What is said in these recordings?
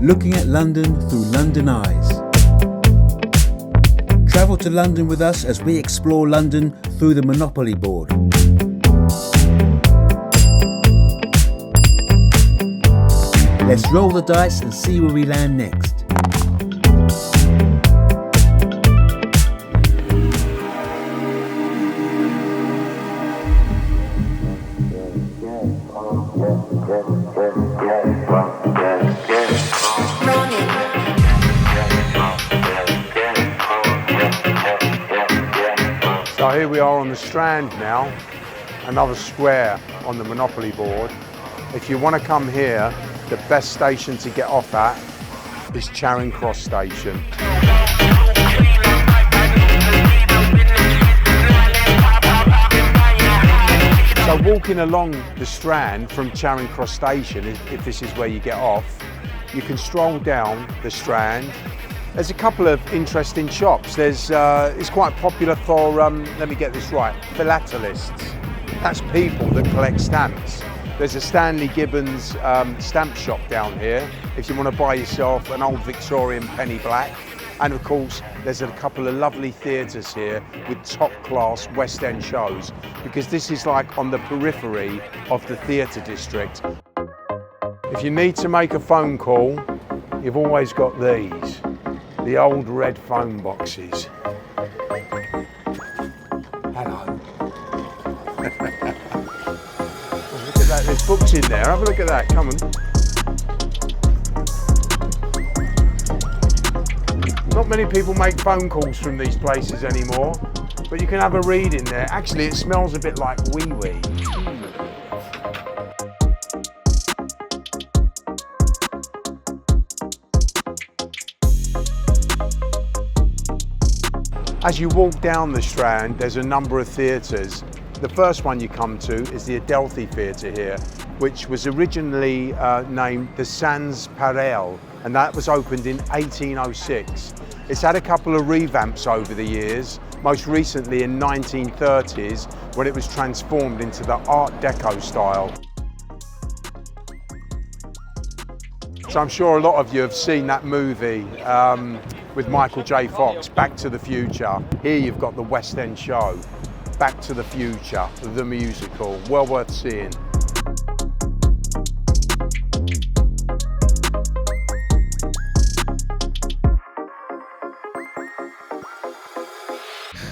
looking at London through London eyes. Travel to London with us as we explore London through the Monopoly board. Let's roll the dice and see where we land next. So here we are on the Strand now, another square on the Monopoly board. If you want to come here, the best station to get off at is Charing Cross Station. So walking along the Strand from Charing Cross Station, if this is where you get off, you can stroll down the Strand. There's a couple of interesting shops. It's quite popular for, let me get this right, philatelists. That's people that collect stamps. There's a Stanley Gibbons stamp shop down here if you want to buy yourself an old Victorian penny black. And of course, there's a couple of lovely theatres here with top-class West End shows, because this is like on the periphery of the theatre district. If you need to make a phone call, you've always got these, the old red phone boxes. Hello. Look at that, there's books in there, have a look at that, come on. Not many people make phone calls from these places anymore, but you can have a read in there. Actually, it smells a bit like wee-wee. As you walk down the Strand, there's a number of theatres. The first one you come to is the Adelphi Theatre here, which was originally named the Sans Pareil, and that was opened in 1806. It's had a couple of revamps over the years, most recently in 1930s when it was transformed into the Art Deco style. So I'm sure a lot of you have seen that movie with Michael J. Fox, Back to the Future. Here you've got the West End show, Back to the Future, the musical, well worth seeing.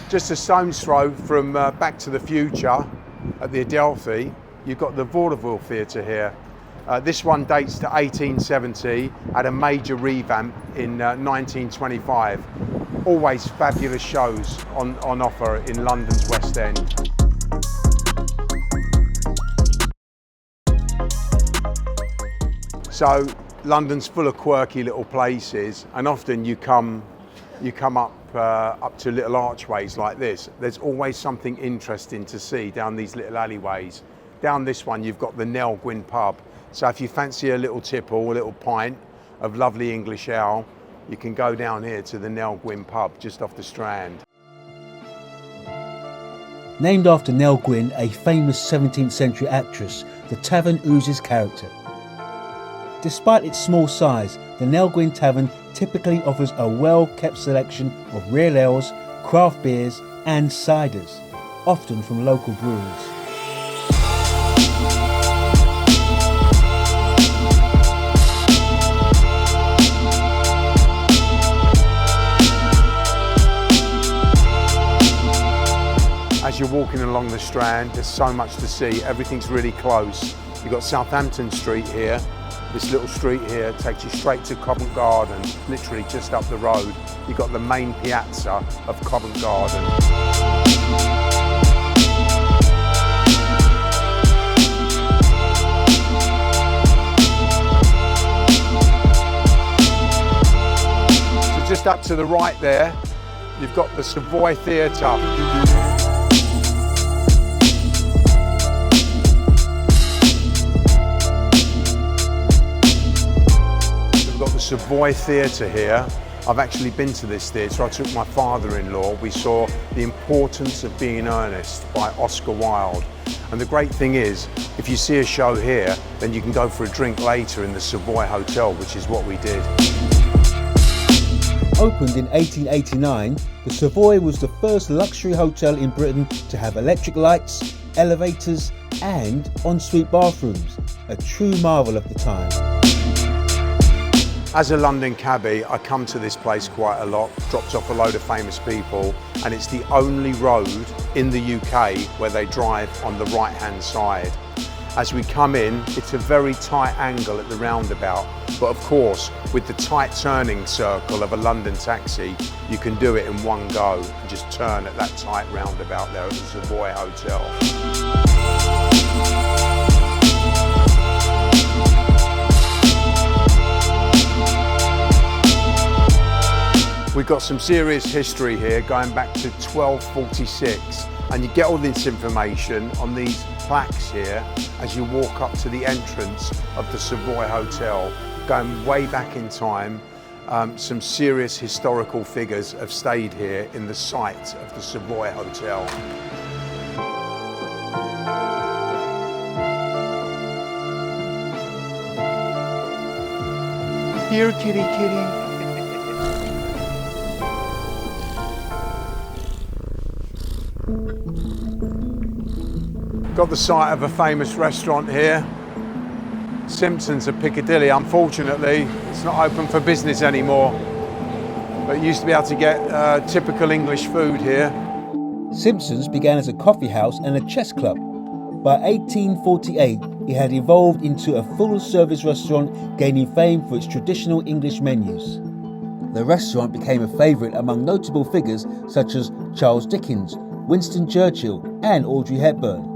Just a stone's throw from Back to the Future at the Adelphi, you've got the Vaudeville Theatre here. This one dates to 1870, had a major revamp in 1925. Always fabulous shows on offer in London's West End. So London's full of quirky little places, and often you come up to little archways like this. There's always something interesting to see down these little alleyways. Down this one you've got the Nell Gwynn pub. So if you fancy a little tipple, a little pint of lovely English ale, you can go down here to the Nell Gwynn pub just off the Strand. Named after Nell Gwynn, a famous 17th century actress, the tavern oozes character. Despite its small size, the Nell Gwynn Tavern typically offers a well-kept selection of real ales, craft beers and ciders, often from local breweries. As you're walking along the Strand, there's so much to see, everything's really close. You've got Southampton Street here. This little street here takes you straight to Covent Garden, literally just up the road. You've got the main piazza of Covent Garden. So just up to the right there, you've got the Savoy Theatres. Savoy Theatre here. I've actually been to this theatre. I took my father-in-law. We saw The Importance of Being Earnest by Oscar Wilde. And the great thing is, if you see a show here, then you can go for a drink later in the Savoy Hotel, which is what we did. Opened in 1889, the Savoy was the first luxury hotel in Britain to have electric lights, elevators and ensuite bathrooms, a true marvel of the time. As a London cabbie, I come to this place quite a lot, dropped off a load of famous people, and it's the only road in the UK where they drive on the right-hand side. As we come in, it's a very tight angle at the roundabout, but of course, with the tight turning circle of a London taxi, you can do it in one go and just turn at that tight roundabout there at the Savoy Hotel. We've got some serious history here going back to 1246, and you get all this information on these plaques here as you walk up to the entrance of the Savoy Hotel. Going way back in time, some serious historical figures have stayed here in the site of the Savoy Hotel. Here, kitty, kitty. Got the site of a famous restaurant here, Simpsons of Piccadilly. Unfortunately, it's not open for business anymore, but you used to be able to get typical English food here. Simpsons began as a coffee house and a chess club. By 1848, it had evolved into a full-service restaurant, gaining fame for its traditional English menus. The restaurant became a favourite among notable figures such as Charles Dickens, Winston Churchill and Audrey Hepburn.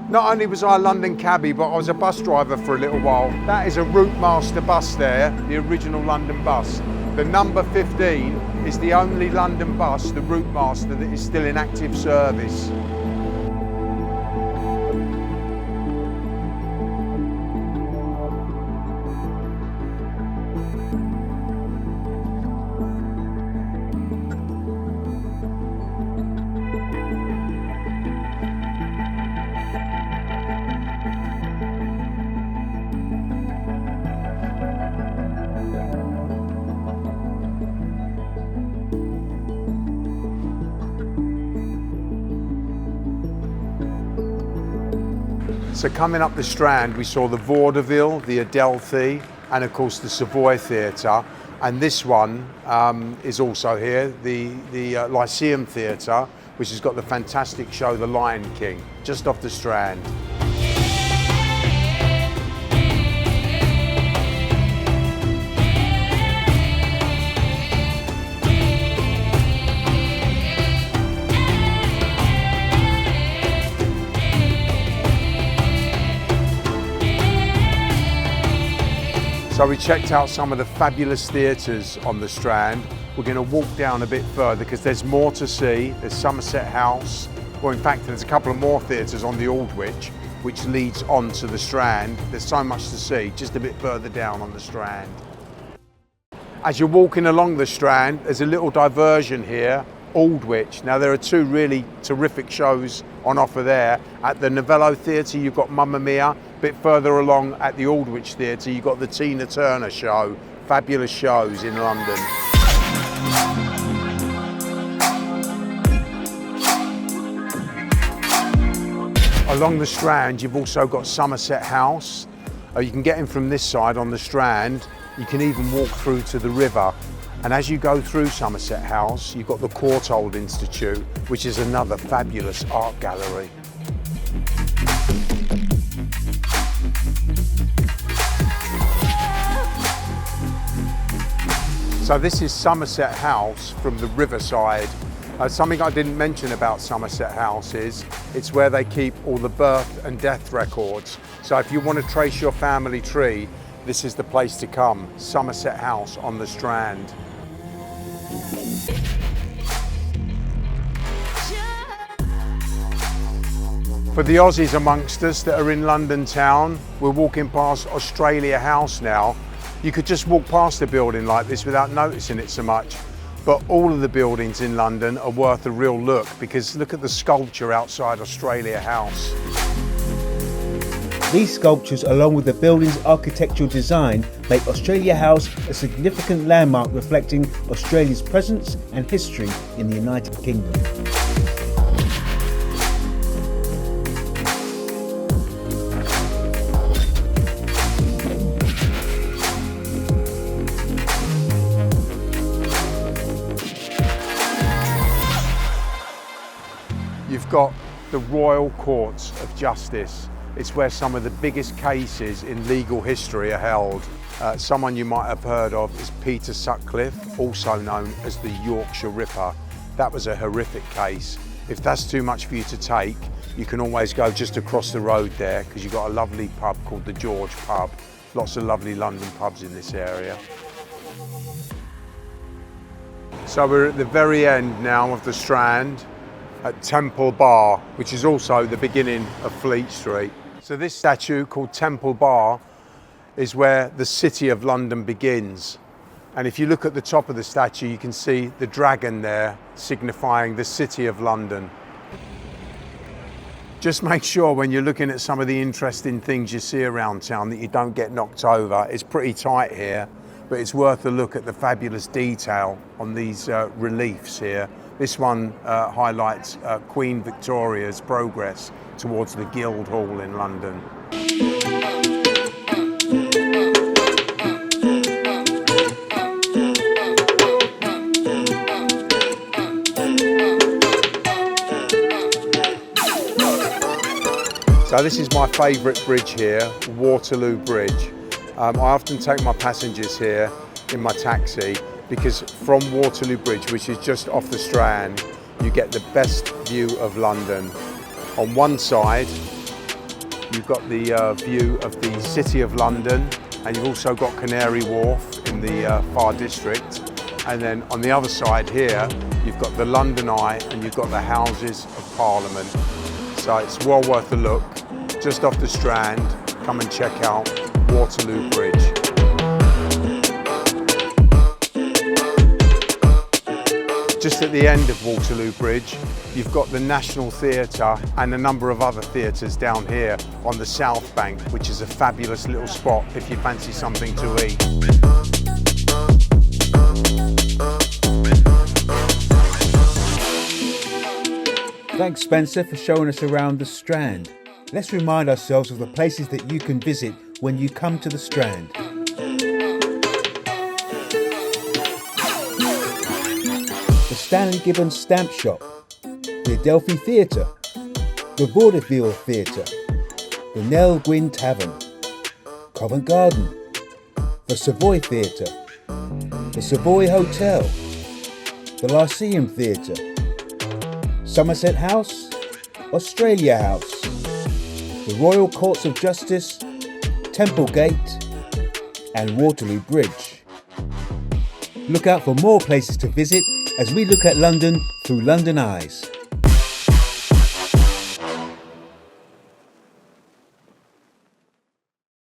Not only was I a London cabbie, but I was a bus driver for a little while. That is a Route Master bus there, the original London bus. The number 15 is the only London bus, the Route Master, that is still in active service. So coming up the Strand, we saw the Vaudeville, the Adelphi, and of course the Savoy Theatre. And this one is also here, the Lyceum Theatre, which has got the fantastic show The Lion King, just off the Strand. So we checked out some of the fabulous theatres on the Strand. We're going to walk down a bit further because there's more to see. There's Somerset House, or in fact there's a couple of more theatres on the Aldwych, which leads on to the Strand. There's so much to see, just a bit further down on the Strand. As you're walking along the Strand, there's a little diversion here, Aldwych. Now there are two really terrific shows on offer there. At the Novello Theatre you've got Mamma Mia. A bit further along at the Aldwych Theatre you've got the Tina Turner show. Fabulous shows in London. Along the Strand you've also got Somerset House. You can get in from this side on the Strand. You can even walk through to the river. And as you go through Somerset House, you've got the Courtauld Institute, which is another fabulous art gallery. So this is Somerset House from the riverside. Something I didn't mention about Somerset House is it's where they keep all the birth and death records. So if you want to trace your family tree, this is the place to come, Somerset House on the Strand. For the Aussies amongst us that are in London town, we're walking past Australia House now. You could just walk past a building like this without noticing it so much. But all of the buildings in London are worth a real look, because look at the sculpture outside Australia House. These sculptures, along with the building's architectural design, make Australia House a significant landmark reflecting Australia's presence and history in the United Kingdom. You've got the Royal Courts of Justice. It's where some of the biggest cases in legal history are held. Someone you might have heard of is Peter Sutcliffe, also known as the Yorkshire Ripper. That was a horrific case. If that's too much for you to take, you can always go just across the road there, because you've got a lovely pub called the George Pub. Lots of lovely London pubs in this area. So we're at the very end now of the Strand, at Temple Bar, which is also the beginning of Fleet Street. So this statue called Temple Bar is where the City of London begins. And if you look at the top of the statue, you can see the dragon there, signifying the City of London. Just make sure when you're looking at some of the interesting things you see around town that you don't get knocked over. It's pretty tight here, but it's worth a look at the fabulous detail on these reliefs here. This one highlights Queen Victoria's progress towards the Guildhall in London. So this is my favourite bridge here, Waterloo Bridge. I often take my passengers here in my taxi, because from Waterloo Bridge, which is just off the Strand, you get the best view of London. On one side, you've got the view of the City of London, and you've also got Canary Wharf in the Far District. And then on the other side here, you've got the London Eye, and you've got the Houses of Parliament. So it's well worth a look. Just off the Strand, come and check out Waterloo Bridge. Just at the end of Waterloo Bridge, you've got the National Theatre and a number of other theatres down here on the South Bank, which is a fabulous little spot if you fancy something to eat. Thanks, Spencer, for showing us around the Strand. Let's remind ourselves of the places that you can visit when you come to the Strand. The Stanley Gibbons Stamp Shop, the Adelphi Theatre, the Vaudeville Theatre, the Nell Gwynn Tavern, Covent Garden, the Savoy Theatre, the Savoy Hotel, the Lyceum Theatre, Somerset House, Australia House, the Royal Courts of Justice, Temple Gate and Waterloo Bridge. Look out for more places to visit as we look at London through London eyes.